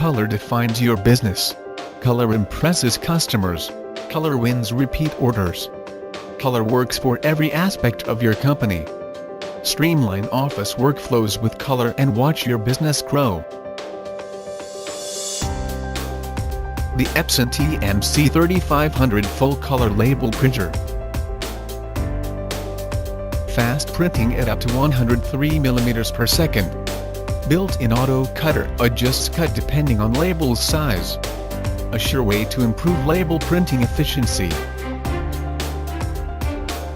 Color defines your business. Color impresses customers. Color wins repeat orders. Color works for every aspect of your company. Streamline office workflows with Color and watch your business grow. The Epson TM C3500 Full Color Label Printer. Fast printing at up to 103 mm per second. Built-in auto cutter adjusts cut depending on label size. A sure way to improve label printing efficiency.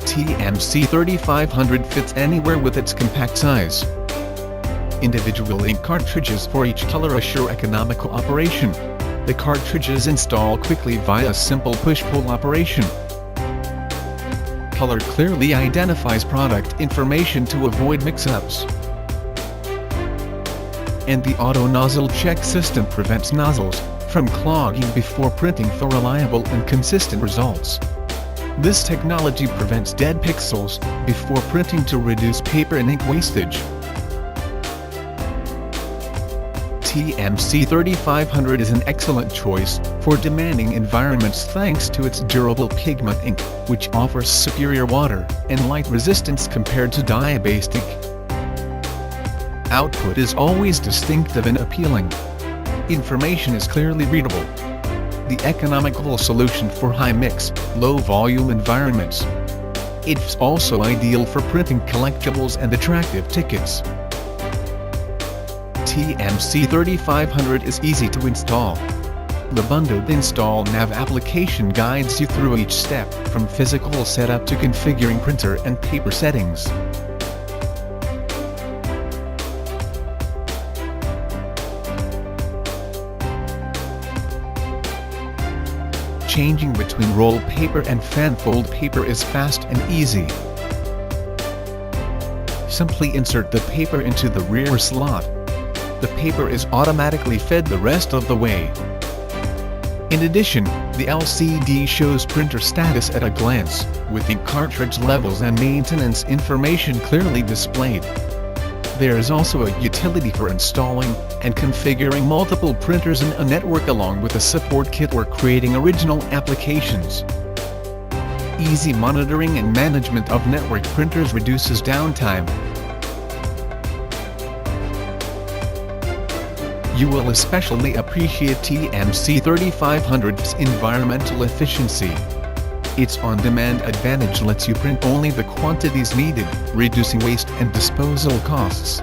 TM C3500 fits anywhere with its compact size. Individual ink cartridges for each color assure economical operation. The cartridges install quickly via a simple push-pull operation. Color clearly identifies product information to avoid mix-ups. And the auto nozzle check system prevents nozzles from clogging before printing for reliable and consistent results. This technology prevents dead pixels before printing to reduce paper and ink wastage. TM C3500 is an excellent choice for demanding environments thanks to its durable pigment ink, which offers superior water and light resistance compared to dye-based ink. Output is always distinctive and appealing. Information is clearly readable. The economical solution for high-mix, low-volume environments. It's also ideal for printing collectibles and attractive tickets. TM C3500 is easy to install. The bundled install nav application guides you through each step, from physical setup to configuring printer and paper settings. Changing between roll paper and fan fold paper is fast and easy. Simply insert the paper into the rear slot. The paper is automatically fed the rest of the way. In addition, the LCD shows printer status at a glance, with ink cartridge levels and maintenance information clearly displayed. There is also a utility for installing and configuring multiple printers in a network along with a support kit or creating original applications. Easy monitoring and management of network printers reduces downtime. You will especially appreciate TM C3500's environmental efficiency. Its on-demand advantage lets you print only the quantities needed, reducing waste and disposal costs.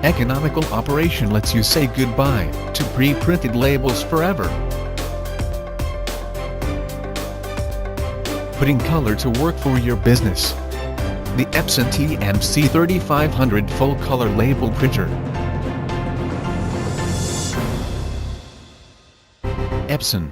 Economical operation lets you say goodbye to pre-printed labels forever. Putting color to work for your business. The Epson TM C3500 Full Color Label Printer. Epson.